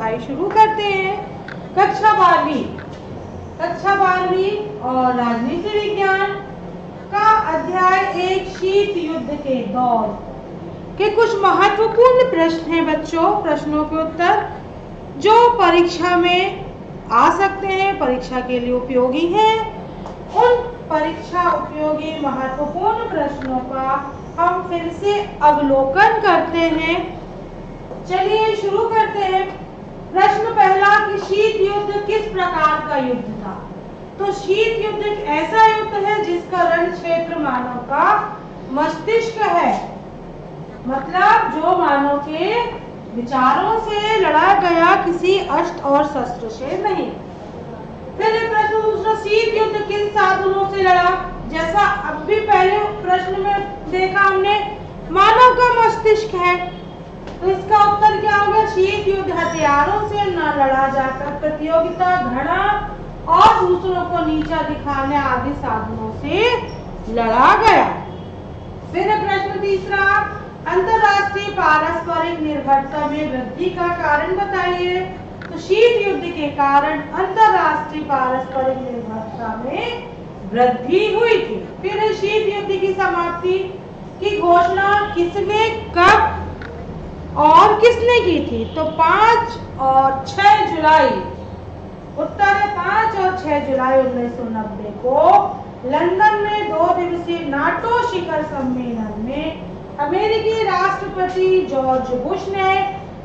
पढ़ाई शुरू करते हैं। कक्षा 12वीं और राजनीति विज्ञान का अध्याय 1 शीत युद्ध के दौर के कुछ महत्वपूर्ण प्रश्न हैं बच्चों। प्रश्नों के उत्तर जो परीक्षा में आ सकते हैं, परीक्षा के लिए उपयोगी हैं, उन परीक्षा उपयोगी महत्वपूर्ण प्रश्नों का हम फिर से अवलोकन करते हैं। चलिए शुरू करते हैं। प्रश्न पहला कि शीत युद्ध किस प्रकार का युद्ध था। तो शीत युद्ध एक ऐसा युद्ध है जिसका रण क्षेत्र मानव का मस्तिष्क है, मतलब जो मानव के विचारों से लड़ा गया, किसी अस्त्र और शस्त्र से नहीं। फिर प्रश्न दूसरा, शीत युद्ध किन साधनों से लड़ा। जैसा अब भी पहले प्रश्न में देखा हमने, मानव का मस्तिष्क है, तो इसका उत्तर क्या होगा। शीत युद्ध हथियारों से न लड़ा जाकर प्रतियोगिता, घृणा और दूसरों को नीचा दिखाने आदि साधनों से लड़ा गया। फिर प्रश्न तीसरा, अंतरराष्ट्रीय पारस्परिक निर्भरता में वृद्धि का कारण बताइए। तो शीत युद्ध के कारण अंतरराष्ट्रीय पारस्परिक निर्भरता में वृद्धि हुई थी। फिर शीत युद्ध की समाप्ति की घोषणा किसने, कब और किसने की थी। तो 5 और 6 जुलाई, उत्तर है 5 और 6 जुलाई 1990 को लंदन में 2 दिवसीय नाटो शिखर सम्मेलन में अमेरिकी राष्ट्रपति जॉर्ज बुश ने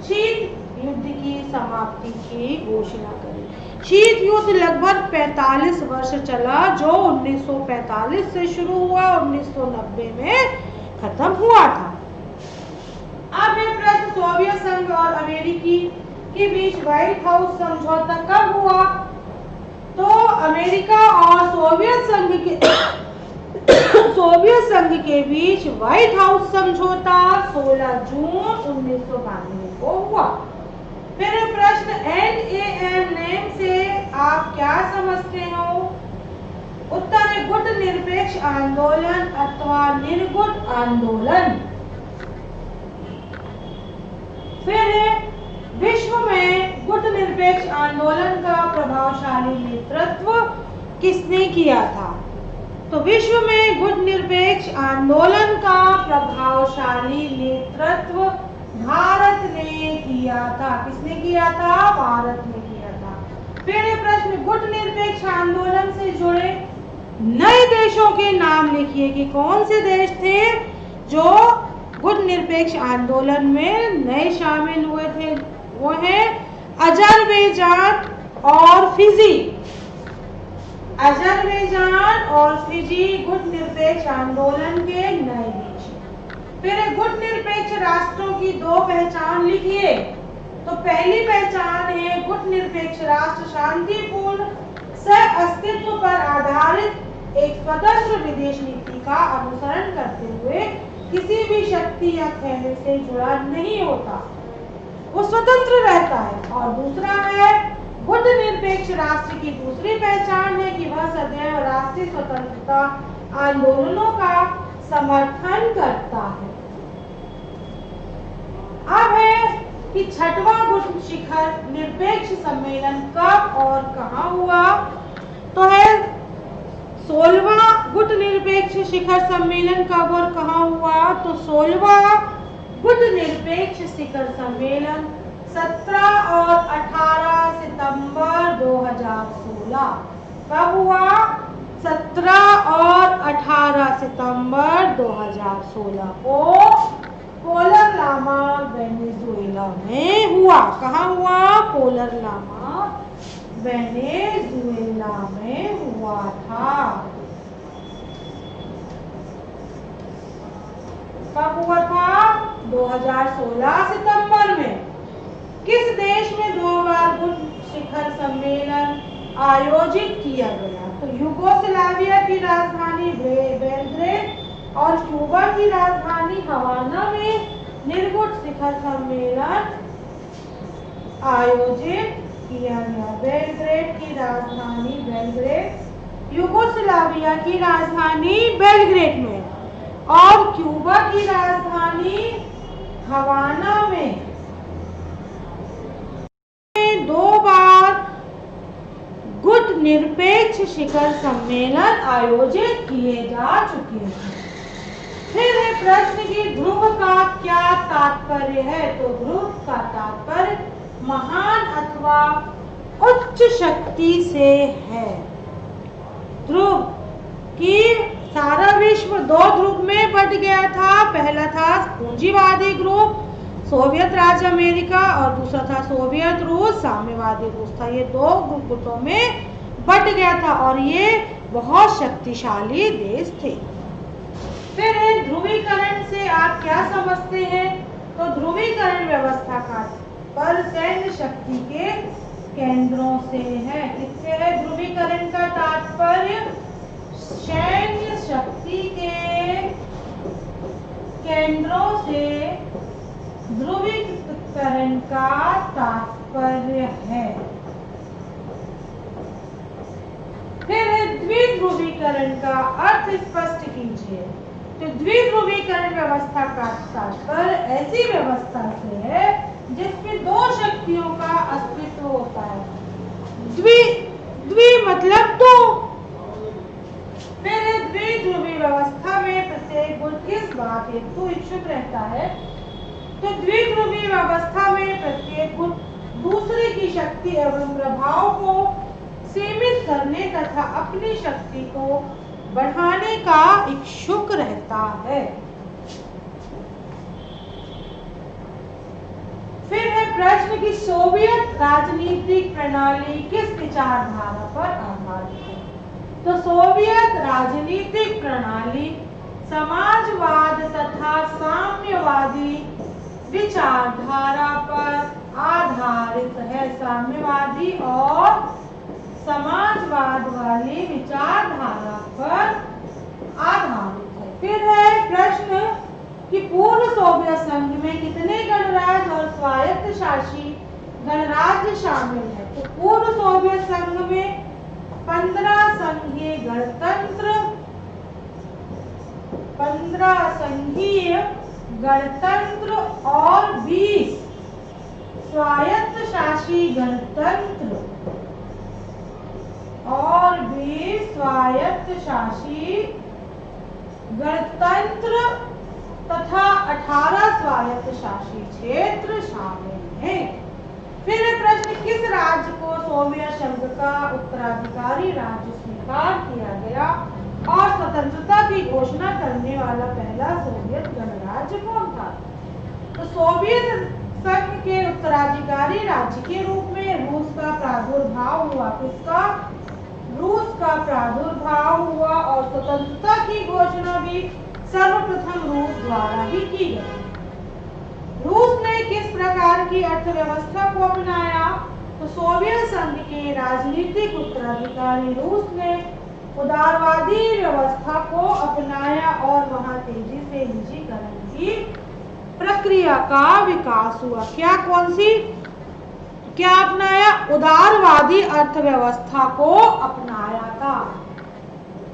शीत युद्ध की समाप्ति की घोषणा करी। शीत युद्ध लगभग 45 वर्ष चला, जो 1945 से शुरू हुआ, 1990 में खत्म हुआ था। अब ये प्रश्न, सोवियत संघ और अमेरिकी के बीच व्हाइट हाउस समझौता कब हुआ। तो अमेरिका और सोवियत संघ के बीच व्हाइट हाउस समझौता 16 जून 1992 को हुआ। फिर प्रश्न, NAM नेम से आप क्या समझते हो। उत्तर है गुट निरपेक्ष आंदोलन अथवा निर्गुट आंदोलन। फिर विश्व में गुट निरपेक्ष आंदोलन का प्रभावशाली नेतृत्व किसने किया था। तो विश्व में गुट निरपेक्ष आंदोलन का प्रभावशाली नेतृत्व भारत ने किया था। किसने किया था, भारत ने किया था। फिर प्रश्न, गुट निरपेक्ष आंदोलन से जुड़े नए देशों के नाम लिखिए कि कौन से देश थे जो गुट निरपेक्ष आंदोलन में नए शामिल हुए थे। वो है अजरबैजान और फिजी। अजरबैजान और फिजी गुट निरपेक्ष आंदोलन के नए देश। फिर गुट निरपेक्ष राष्ट्रों की 2 पहचान लिखिए। तो पहली पहचान है गुट निरपेक्ष राष्ट्र शांतिपूर्ण सह अस्तित्व पर आधारित एक स्वतंत्र विदेश नीति का अनुसरण करते हुए किसी भी शक्ति या खेमे से जुड़ा नहीं होता, वो स्वतंत्र रहता है। और दूसरा है गुट निरपेक्ष राष्ट्र की दूसरी पहचान है कि वह सदैव राष्ट्रीय स्वतंत्रता आंदोलनों का समर्थन करता है। अब है कि 6वां गुट शिखर निरपेक्ष सम्मेलन कब और कहां हुआ। तो है 16वां गुट निरपेक्ष शिखर सम्मेलन कब और कहां हुआ। तो 16वां गुट निरपेक्ष शिखर सम्मेलन 17 और 18 सितंबर 2016 कब हुआ। 17 और 18 सितंबर 2016 को पोलर लामा वेनेजुएला में हुआ। कहाँ हुआ, पोलर लामा वेनेजुएला में हुआ था। कब हुआ था, 2016 सितंबर में। किस देश में 2 बार गुट शिखर सम्मेलन आयोजित किया गया। तो यूगोस्लाविया की राजधानी बेलग्रेड और क्यूबा की राजधानी हवाना में निर्गुट शिखर सम्मेलन आयोजित किया गया। बेलग्रेड की राजधानी बेलग्रेड, यूगोस्लाविया की राजधानी बेलग्रेड में और क्यूबा की राजधानी हवाना में निरपेक्ष शिखर सम्मेलन आयोजित किए जा चुके हैं। फिर है प्रश्न कि ध्रुव का क्या तात्पर्य है? तो ध्रुव का तात्पर्य महान अथवा उच्च शक्ति से है। ध्रुव कि सारा विश्व दो ध्रुव में बट गया था। पहला था पूंजीवादी ग्रुप सोवियत राज्य अमेरिका और दूसरा था सोवियत रूस साम्यवादी रूस था। ये दो गुटों में बट गया था और ये बहुत शक्तिशाली देश थे। फिर ध्रुवीकरण से आप क्या समझते हैं? तो ध्रुवीकरण व्यवस्था का पर सैन्य शक्ति के केंद्रों से है। किससे है ध्रुवीकरण का तात्पर्य? सैन्य शक्ति के केंद्रों से ध्रुवीकरण का तात्पर्य है। फिर द्विध्रुवीकरण का अर्थ स्पष्ट कीजिए। तो द्विध्रुवीकरण व्यवस्था का तात्पर्य ऐसी व्यवस्था से है जिसमें दो शक्तियों का अस्तित्व होता है। द्वि मतलब दो। फिर द्विध्रुवी व्यवस्था में प्रत्येक गुण किस बात हेतु इच्छुक रहता है? तो द्विध्रुवी व्यवस्था में प्रत्येक गुण दूसरे की शक्ति एवं प्रभाव को सीमित करने तथा अपनी शक्ति को बढ़ाने का इच्छुक रहता है। फिर है प्रश्न कि सोवियत राजनीतिक प्रणाली किस विचारधारा पर आधारित है? तो सोवियत राजनीतिक प्रणाली समाजवाद तथा साम्यवादी विचारधारा पर आधारित है। साम्यवादी और समाजवाद वाली विचारधारा पर आधारित है। फिर है प्रश्न कि पूर्व सोवियत संघ में कितने गणराज्य और स्वायत्त शासी गणराज्य शामिल है? तो पूर्व सोवियत संघ में 15 संघीय गणतंत्र 15 संघीय गणतंत्र और 20 स्वायत्त शासी गणतंत्र और 20 स्वायत्त शासी गणतंत्र तथा 18 स्वायत्त शासी क्षेत्र शामिल हैं। फिर प्रश्न किस राज्य को सोवियत संघ का उत्तराधिकारी राज्य स्वीकार किया गया और स्वतंत्रता की घोषणा करने वाला पहला सोवियत गणराज्य कौन था? तो सोवियत संघ के उत्तराधिकारी राज्य के रूप में रूस का प्रादुर्भाव हुआ। किसका? रूस का प्रादुर्भाव हुआ और स्वतंत्रता की घोषणा भी सर्वप्रथम रूस द्वारा ही की गई। रूस ने किस प्रकार की अर्थव्यवस्था को अपनाया? तो सोवियत संघ के राजनीतिक उत्तराधिकारी रूस ने उदारवादी व्यवस्था को अपनाया और वहां तेजी से निजीकरण की प्रक्रिया का विकास हुआ। क्या अपनाया? उदारवादी अर्थव्यवस्था को अपनाया था।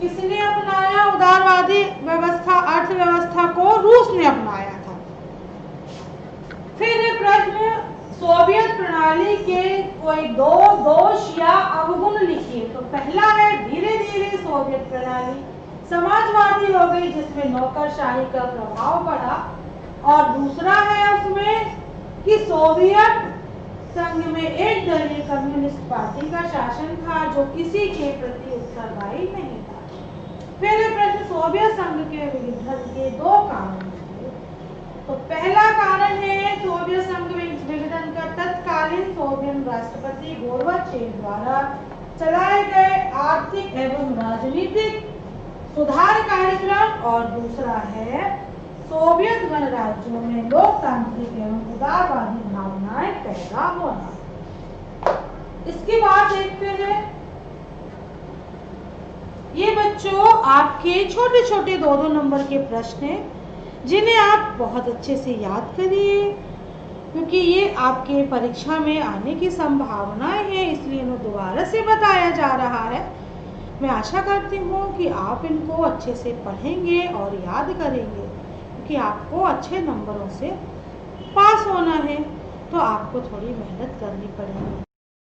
किसने अपनाया उदारवादी अर्थव्यवस्था को? रूस ने अपनाया था। फिर प्रश्न सोवियत प्रणाली के कोई दो दोष या अवगुण लिखिए। तो पहला है धीरे धीरे सोवियत प्रणाली समाजवादी हो गई जिसमें नौकरशाही का प्रभाव बढ़ा और दूसरा है उसमें कि सोवियत संघ में एक दलीय कम्युनिस्ट पार्टी का शासन था जो किसी के प्रति उत्तरदायी नहीं था। फिर प्रश्न सोवियत संघ के विघटन के दो कारण थे। तो पहला कारण है सोवियत संघ विघटन का तत्कालीन सोवियत राष्ट्रपति गोर्बाचेव द्वारा चलाए गए आर्थिक एवं राजनीतिक सुधार कार्यक्रम और दूसरा है सोवियत गणराज्यों में लोकतांत्रिक एवं उदारवादी भावनाएं पैदा होना। इसके बाद देखते हैं ये बच्चों आपके छोटे छोटे 2-2 नंबर के प्रश्न हैं जिन्हें आप बहुत अच्छे से याद करिए क्योंकि ये आपके परीक्षा में आने की संभावनाएं हैं, इसलिए इन्हें दोबारा से बताया जा रहा है। मैं आशा करती हूँ कि आप इनको अच्छे से पढ़ेंगे और याद करेंगे क्योंकि आपको अच्छे नंबरों से पास होना है तो आपको थोड़ी मेहनत करनी पड़ेगी।